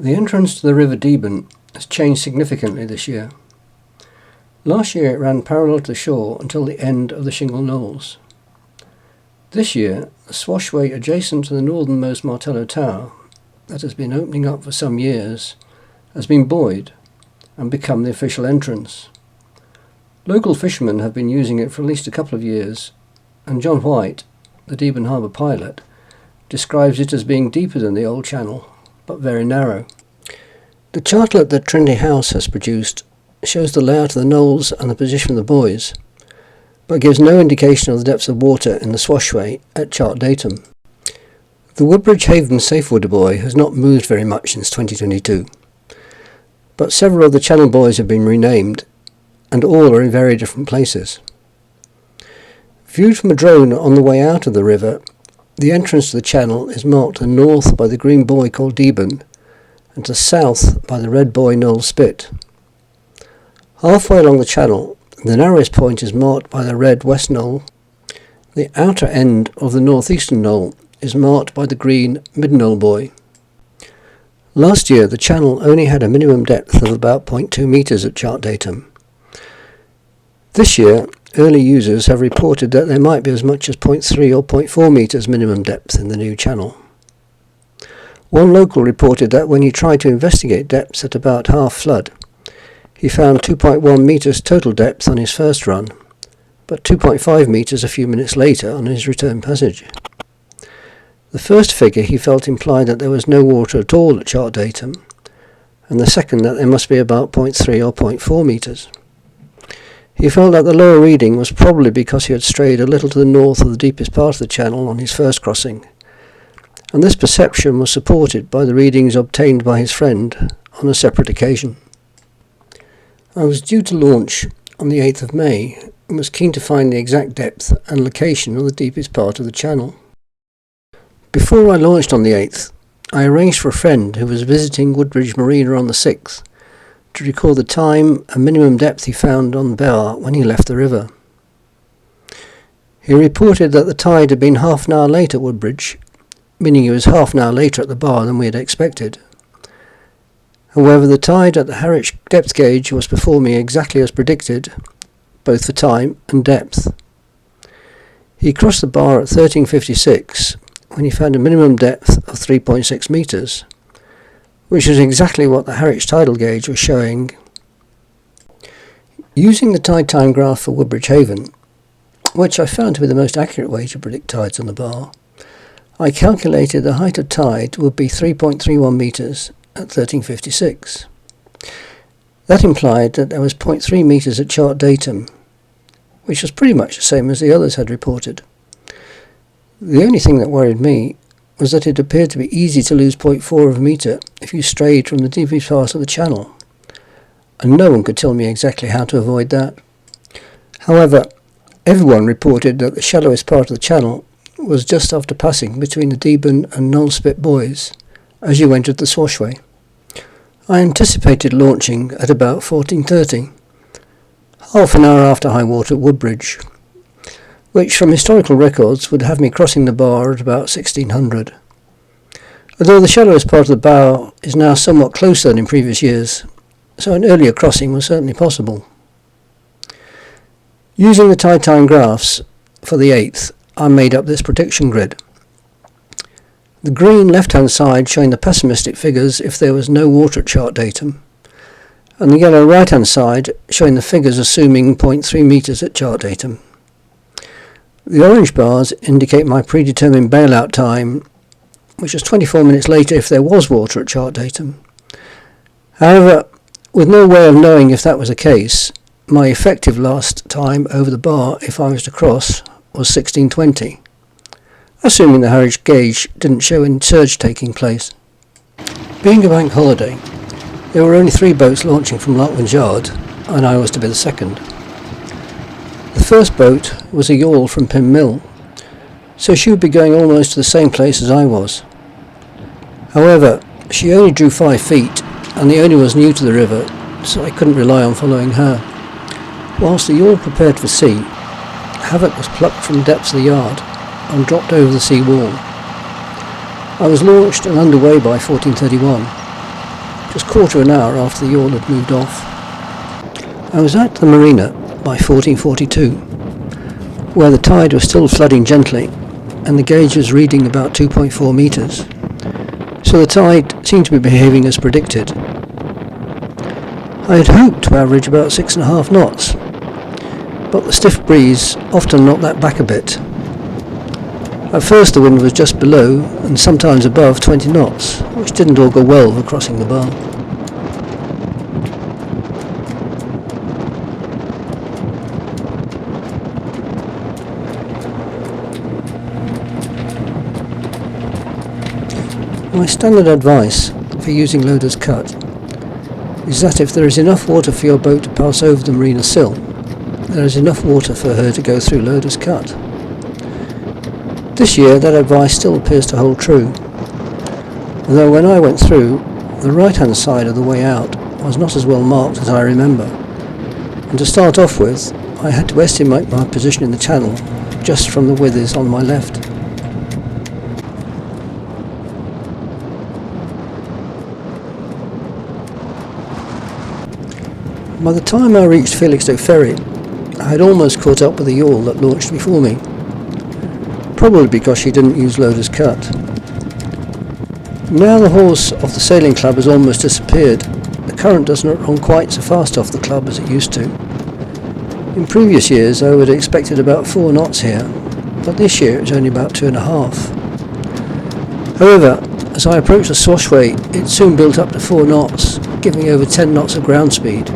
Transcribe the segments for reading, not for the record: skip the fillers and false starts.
The entrance to the River Deben has changed significantly this year. Last year it ran parallel to the shore until the end of the shingle knolls. This year, the swashway adjacent to the northernmost Martello Tower, that has been opening up for some years, has been buoyed and become the official entrance. Local fishermen have been using it for at least a couple of years, and John White, the Deben Harbour pilot, describes it as being deeper than the old channel, but very narrow. The chartlet that Trinity House has produced shows the layout of the knolls and the position of the buoys, but gives no indication of the depths of water in the swashway at Chart Datum. The Woodbridge Haven Safewater buoy has not moved very much since 2022, but several of the channel buoys have been renamed, and all are in very different places. Viewed from a drone on the way out of the river, the entrance to the channel is marked to the north by the green buoy called Deben, and to the south by the red buoy Knoll Spit. Halfway along the channel, the narrowest point is marked by the red West Knoll. The outer end of the northeastern knoll is marked by the green Mid-Knoll buoy. Last year the channel only had a minimum depth of about 0.2 metres at Chart Datum. This year, early users have reported that there might be as much as 0.3 or 0.4 metres minimum depth in the new channel. One local reported that when he tried to investigate depths at about half flood, he found 2.1 metres total depth on his first run, but 2.5 metres a few minutes later on his return passage. The first figure he felt implied that there was no water at all at Chart Datum, and the second that there must be about 0.3 or 0.4 metres. He felt that the lower reading was probably because he had strayed a little to the north of the deepest part of the channel on his first crossing, and this perception was supported by the readings obtained by his friend on a separate occasion. I was due to launch on the 8th of May and was keen to find the exact depth and location of the deepest part of the channel. Before I launched on the 8th, I arranged for a friend who was visiting Woodbridge Marina on the 6th to record the time and minimum depth he found on the bar when he left the river. He reported that the tide had been half an hour late at Woodbridge, meaning he was half an hour later at the bar than we had expected. However, the tide at the Harwich depth gauge was performing exactly as predicted, both for time and depth. He crossed the bar at 13:56 when he found a minimum depth of 3.6 metres, which was exactly what the Harwich tidal gauge was showing. Using the tide time graph for Woodbridge Haven, which I found to be the most accurate way to predict tides on the bar, I calculated the height of tide would be 3.31 metres at 13:56. That implied that there was 0.3 metres at Chart Datum, which was pretty much the same as the others had reported. The only thing that worried me was that it appeared to be easy to lose 0.4 of a metre if you strayed from the deepest part of the channel, and no one could tell me exactly how to avoid that. However, everyone reported that the shallowest part of the channel was just after passing between the Deben and Knoll Spit buoys as you entered the swashway. I anticipated launching at about 14:30, half an hour after high water at Woodbridge, which from historical records would have me crossing the bar at about 1600. Although the shallowest part of the bow is now somewhat closer than in previous years, so an earlier crossing was certainly possible. Using the tide time graphs for the 8th, I made up this prediction grid. The green left-hand side showing the pessimistic figures if there was no water at Chart Datum, and the yellow right-hand side showing the figures assuming 0.3 metres at Chart Datum. The orange bars indicate my predetermined bailout time, which was 24 minutes later if there was water at Chart Datum. However, with no way of knowing if that was the case, my effective last time over the bar if I was to cross was 16:20, assuming the Harwich gauge didn't show any surge taking place. Being a bank holiday, there were only 3 boats launching from Larkman's Yard, and I was to be the second. The first boat was a yawl from Pym Mill, so she would be going almost to the same place as I was. However, she only drew 5 feet, and the owner was new to the river, so I couldn't rely on following her. Whilst the yawl prepared for sea, havoc was plucked from the depths of the yard and dropped over the sea wall. I was launched and underway by 14:31, just quarter of an hour after the yawl had moved off. I was at the marina by 14:42, where the tide was still flooding gently and the gauge was reading about 2.4 metres, so the tide seemed to be behaving as predicted. I had hoped to average about 6.5 knots, but the stiff breeze often knocked that back a bit. At first the wind was just below and sometimes above 20 knots, which didn't augur well for crossing the bar. My standard advice for using loader's cut is that if there is enough water for your boat to pass over the marina sill, there is enough water for her to go through loader's cut. This year that advice still appears to hold true, although when I went through, the right hand side of the way out was not as well marked as I remember, and to start off with I had to estimate my position in the channel just from the withers on my left. By the time I reached Felixstowe Ferry, I had almost caught up with the yawl that launched before me, probably because she didn't use loader's cut. Now the horse of the sailing club has almost disappeared. The current does not run quite so fast off the club as it used to. In previous years I would have expected about 4 knots here, but this year it was only about 2.5. However, as I approached the swashway, it soon built up to 4 knots, giving over 10 knots of ground speed.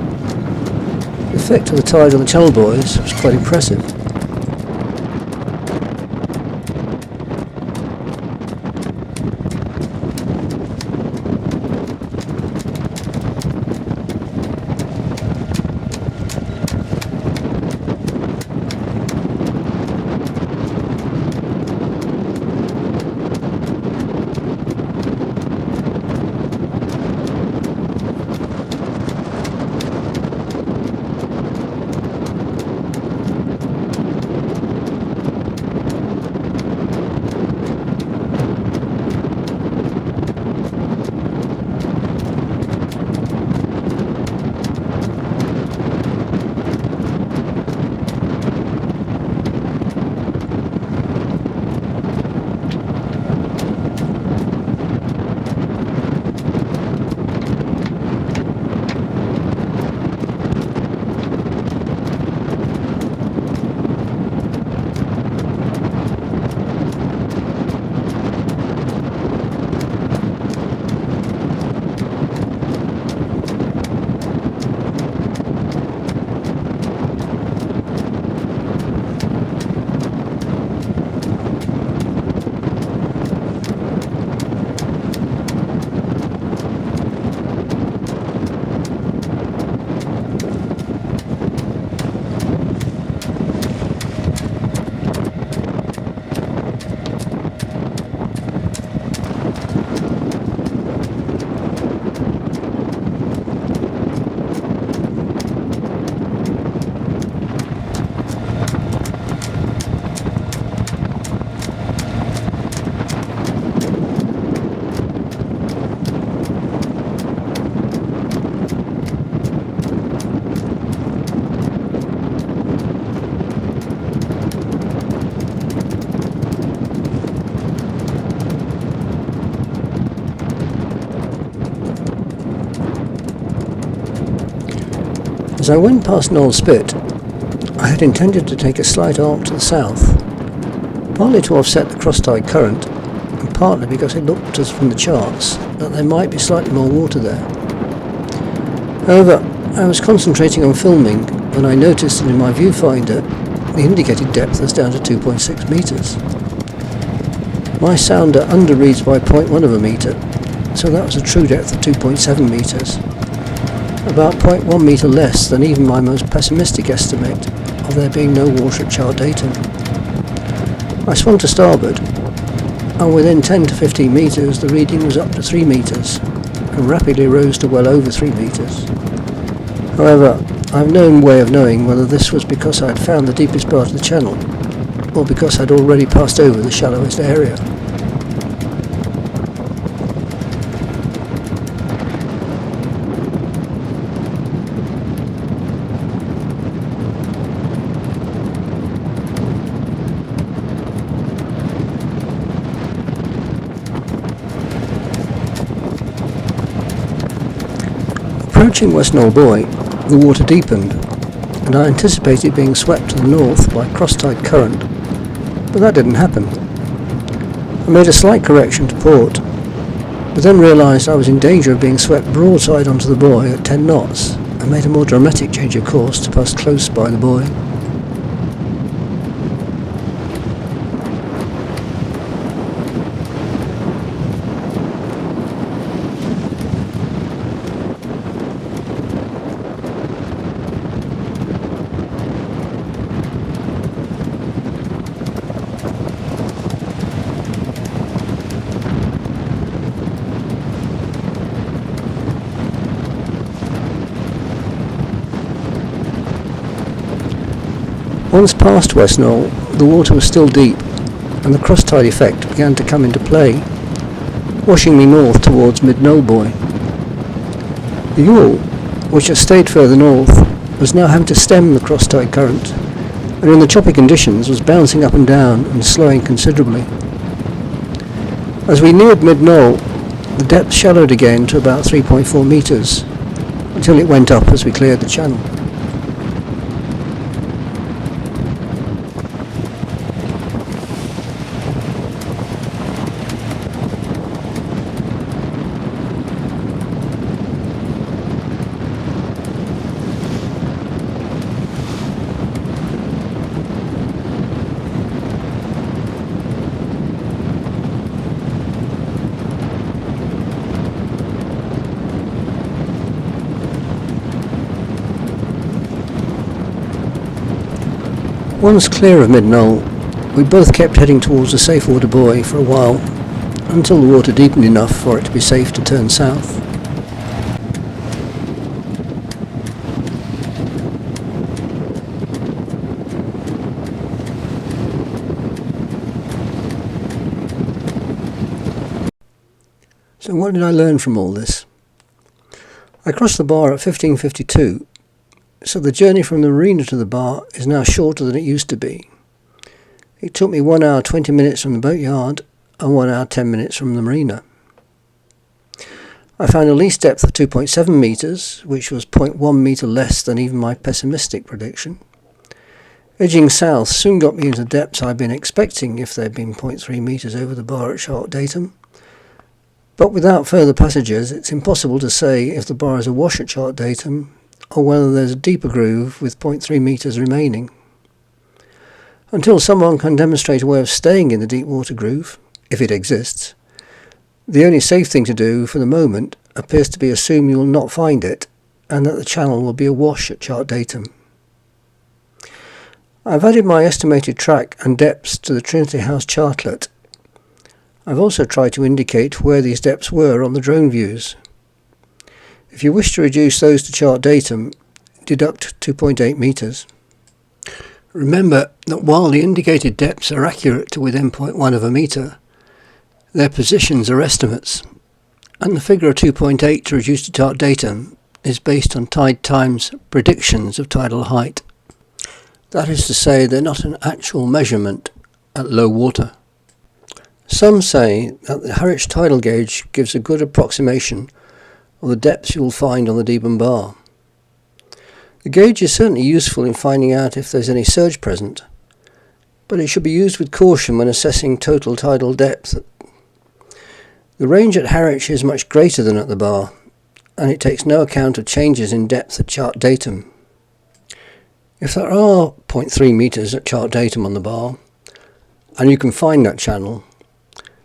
The effect of the tide on the channel buoys was quite impressive. As I went past Knoll Spit, I had intended to take a slight arc to the south, partly to offset the cross-tide current, and partly because it looked as from the charts that there might be slightly more water there. However, I was concentrating on filming when I noticed that in my viewfinder the indicated depth was down to 2.6 metres. My sounder underreads by 0.1 of a metre, so that was a true depth of 2.7 metres. About 0.1 metre less than even my most pessimistic estimate of there being no water at chart datum. I swung to starboard, and within 10 to 15 metres the reading was up to 3 metres, and rapidly rose to well over 3 metres. However, I have no way of knowing whether this was because I had found the deepest part of the channel, or because I had already passed over the shallowest area. Watching West Knoll Buoy, the water deepened, and I anticipated being swept to the north by cross-tide current, but that didn't happen. I made a slight correction to port, but then realised I was in danger of being swept broadside onto the buoy at 10 knots, and made a more dramatic change of course to pass close by the buoy. Once past West Knoll, the water was still deep, and the cross-tide effect began to come into play, washing me north towards Mid-Knoll Buoy. The yawl, which had stayed further north, was now having to stem the cross-tide current, and in the choppy conditions was bouncing up and down and slowing considerably. As we neared Mid-Knoll, the depth shallowed again to about 3.4 metres, until it went up as we cleared the channel. Once clear of Mid-Knoll, we both kept heading towards the safe water buoy for a while, until the water deepened enough for it to be safe to turn south. So what did I learn from all this? I crossed the bar at 15:52, so the journey from the marina to the bar is now shorter than it used to be. It took me 1 hour 20 minutes from the boatyard and 1 hour 10 minutes from the marina. I found a least depth of 2.7 metres, which was 0.1 metre less than even my pessimistic prediction. Edging south soon got me into depths I'd been expecting if they'd been 0.3 metres over the bar at sharp datum. But without further passages, it's impossible to say if the bar is awash at sharp datum or whether there's a deeper groove with 0.3 metres remaining. Until someone can demonstrate a way of staying in the deep water groove, if it exists, the only safe thing to do for the moment appears to be assume you will not find it and that the channel will be awash at chart datum. I've added my estimated track and depths to the Trinity House chartlet. I've also tried to indicate where these depths were on the drone views. If you wish to reduce those to chart datum, deduct 2.8 metres. Remember that while the indicated depths are accurate to within 0.1 of a metre, their positions are estimates, and the figure of 2.8 to reduce to chart datum is based on tide times predictions of tidal height. That is to say, they're not an actual measurement at low water. Some say that the Harwich tidal gauge gives a good approximation of the depths you will find on the Deben Bar. The gauge is certainly useful in finding out if there's any surge present, but it should be used with caution when assessing total tidal depth. The range at Harwich is much greater than at the bar, and it takes no account of changes in depth at chart datum. If there are 0.3 metres at chart datum on the bar, and you can find that channel,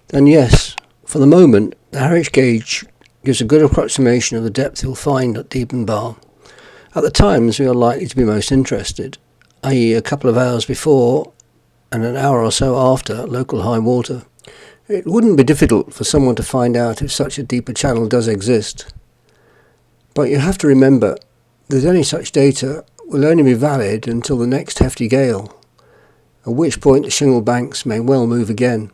then yes, for the moment, the Harwich gauge gives a good approximation of the depth you'll find at Deben Bar at the times we are likely to be most interested, i.e. a couple of hours before and an hour or so after local high water. It wouldn't be difficult for someone to find out if such a deeper channel does exist. But you have to remember that any such data will only be valid until the next hefty gale, at which point the shingle banks may well move again.